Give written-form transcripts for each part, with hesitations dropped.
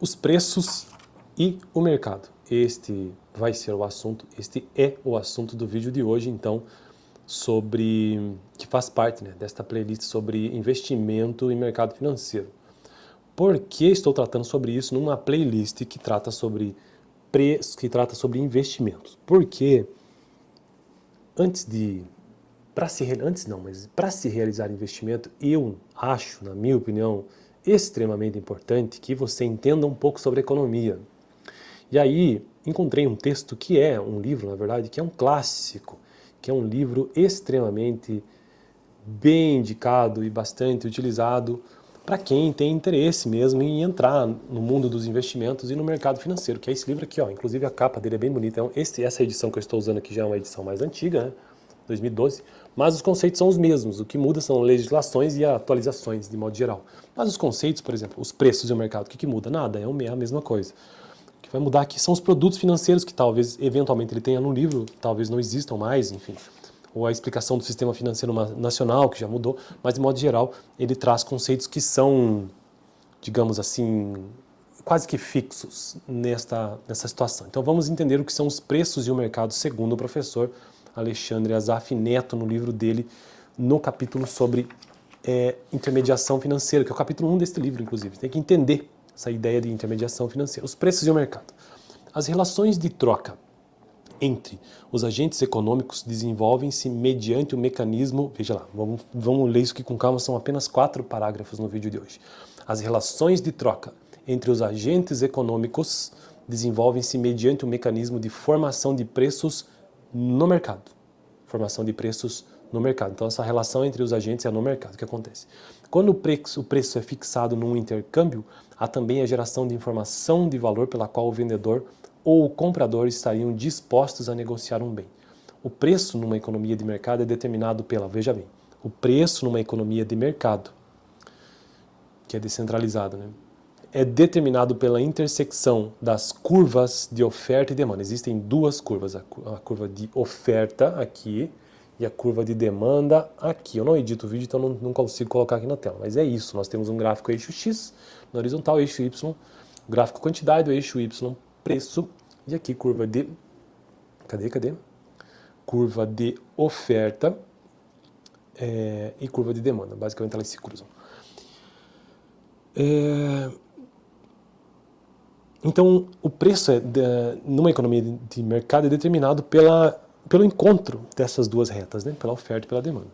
os preços e o mercado. Este é o assunto do vídeo de hoje, então, que faz parte, né, desta playlist sobre investimento e mercado financeiro. Por que estou tratando sobre isso numa playlist que trata sobre investimentos? Porque para se realizar investimento, eu acho, na minha opinião, extremamente importante que você entenda um pouco sobre economia. E aí, encontrei um texto que é um livro, na verdade, que é um clássico, que é um livro extremamente bem indicado e bastante utilizado para quem tem interesse mesmo em entrar no mundo dos investimentos e no mercado financeiro, que é esse livro aqui, ó. Inclusive a capa dele é bem bonita. Então, essa edição que eu estou usando aqui já é uma edição mais antiga, né? 2012, mas os conceitos são os mesmos. O que muda são legislações e atualizações, de modo geral. Mas os conceitos, por exemplo, os preços e o mercado, o que muda? Nada, é a mesma coisa. O que vai mudar aqui são os produtos financeiros que talvez, eventualmente, ele tenha no livro, talvez não existam mais, enfim. Ou a explicação do sistema financeiro nacional, que já mudou, mas de modo geral ele traz conceitos que são, digamos assim, quase que fixos nessa situação. Então vamos entender o que são os preços e o mercado segundo o professor Alexandre Azaf Neto no livro dele, no capítulo sobre intermediação financeira, que é o capítulo 1 deste livro, inclusive. Tem que entender essa ideia de intermediação financeira, os preços e o mercado. As relações de troca entre os agentes econômicos desenvolvem-se mediante o mecanismo... Veja lá, vamos ler isso aqui com calma, são apenas 4 parágrafos no vídeo de hoje. As relações de troca entre os agentes econômicos desenvolvem-se mediante o mecanismo de formação de preços no mercado. Formação de preços no mercado. Então, essa relação entre os agentes é no mercado. O que acontece? Quando o preço é fixado num intercâmbio, há também a geração de informação de valor pela qual o vendedor ou o comprador estariam dispostos a negociar um bem. O preço numa economia de mercado é determinado veja bem, o preço numa economia de mercado, que é descentralizado, né, é determinado pela intersecção das curvas de oferta e demanda. Existem duas curvas, a curva de oferta aqui e a curva de demanda aqui. Eu não edito o vídeo, então não consigo colocar aqui na tela, mas é isso. Nós temos um gráfico eixo X, no horizontal eixo Y, gráfico quantidade, o eixo Y preço, e aqui curva de... Cadê? Curva de oferta e curva de demanda. Basicamente elas se cruzam. Então, o preço numa economia de mercado é determinado pelo encontro dessas duas retas, né? Pela oferta e pela demanda,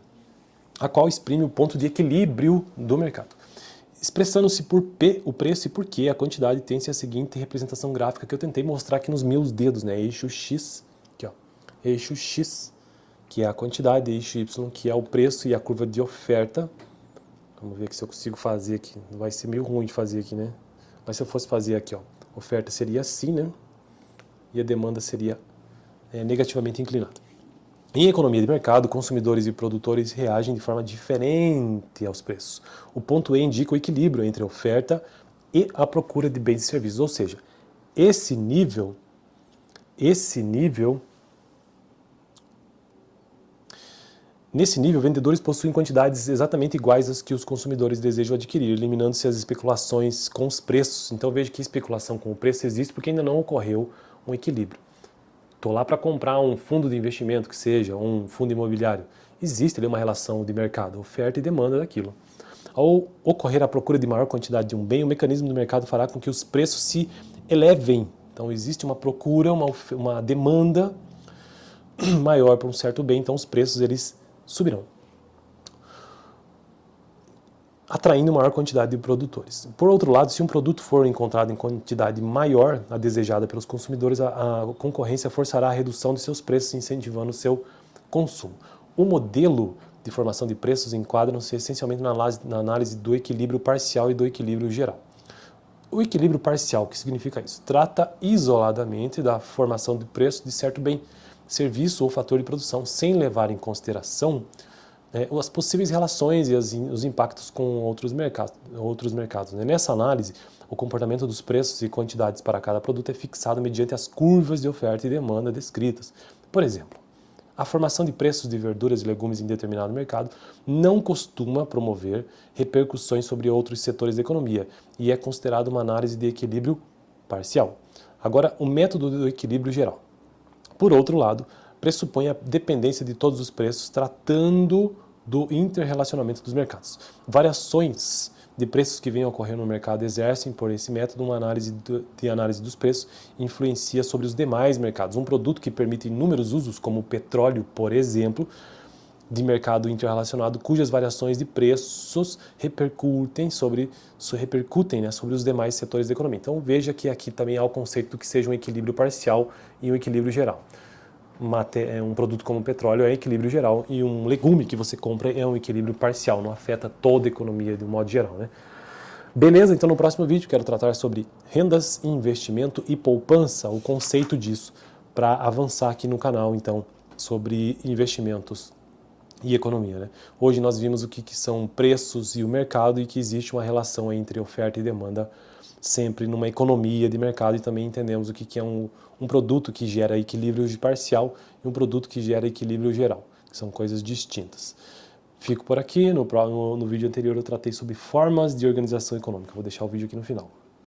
a qual exprime o ponto de equilíbrio do mercado. Expressando-se por P, o preço, e por Q, a quantidade, tem-se a seguinte representação gráfica que eu tentei mostrar aqui nos meus dedos, né? Eixo X, aqui ó, eixo X, que é a quantidade, eixo Y, que é o preço, e a curva de oferta. Vamos ver aqui se eu consigo fazer aqui, vai ser meio ruim de fazer aqui, né? Mas se eu fosse fazer aqui, ó, oferta seria assim, né? E a demanda seria negativamente inclinada. Em economia de mercado, consumidores e produtores reagem de forma diferente aos preços. O ponto E indica o equilíbrio entre a oferta e a procura de bens e serviços, ou seja, nesse nível, vendedores possuem quantidades exatamente iguais às que os consumidores desejam adquirir, eliminando-se as especulações com os preços. Então veja que especulação com o preço existe porque ainda não ocorreu um equilíbrio. Estou lá para comprar um fundo de investimento, que seja um fundo imobiliário. Existe ali uma relação de mercado, oferta e demanda daquilo. Ao ocorrer a procura de maior quantidade de um bem, o mecanismo do mercado fará com que os preços se elevem. Então existe uma procura, uma demanda maior para um certo bem, então os preços eles subirão, atraindo maior quantidade de produtores. Por outro lado, se um produto for encontrado em quantidade maior a desejada pelos consumidores, a concorrência forçará a redução de seus preços, incentivando o seu consumo. O modelo de formação de preços enquadram-se essencialmente na análise do equilíbrio parcial e do equilíbrio geral. O equilíbrio parcial, o que significa isso? Trata isoladamente da formação de preço de certo bem, serviço ou fator de produção, sem levar em consideração as possíveis relações e os impactos com outros mercados. Nessa análise, o comportamento dos preços e quantidades para cada produto é fixado mediante as curvas de oferta e demanda descritas. Por exemplo, A formação de preços de verduras e legumes em determinado mercado não costuma promover repercussões sobre outros setores da economia e é considerado uma análise de equilíbrio parcial. Agora, o método do equilíbrio geral. Por outro lado, pressupõe a dependência de todos os preços, tratando do interrelacionamento dos mercados. Variações de preços que venham a ocorrer no mercado exercem, por esse método, uma análise dos preços e influencia sobre os demais mercados. Um produto que permite inúmeros usos, como o petróleo, por exemplo, de mercado interrelacionado, cujas variações de preços repercutem sobre os demais setores da economia. Então veja que aqui também há o conceito do que seja um equilíbrio parcial e um equilíbrio geral. Um produto como o petróleo é equilíbrio geral e um legume que você compra é um equilíbrio parcial, não afeta toda a economia de um modo geral, né? Beleza? Então no próximo vídeo quero tratar sobre rendas, investimento e poupança, o conceito disso, para avançar aqui no canal, então, sobre investimentos e economia, né? Hoje nós vimos o que são preços e o mercado e que existe uma relação entre oferta e demanda sempre numa economia de mercado, e também entendemos o que é um produto que gera equilíbrio parcial e um produto que gera equilíbrio geral, que são coisas distintas. Fico por aqui, no vídeo anterior eu tratei sobre formas de organização econômica, vou deixar o vídeo aqui no final.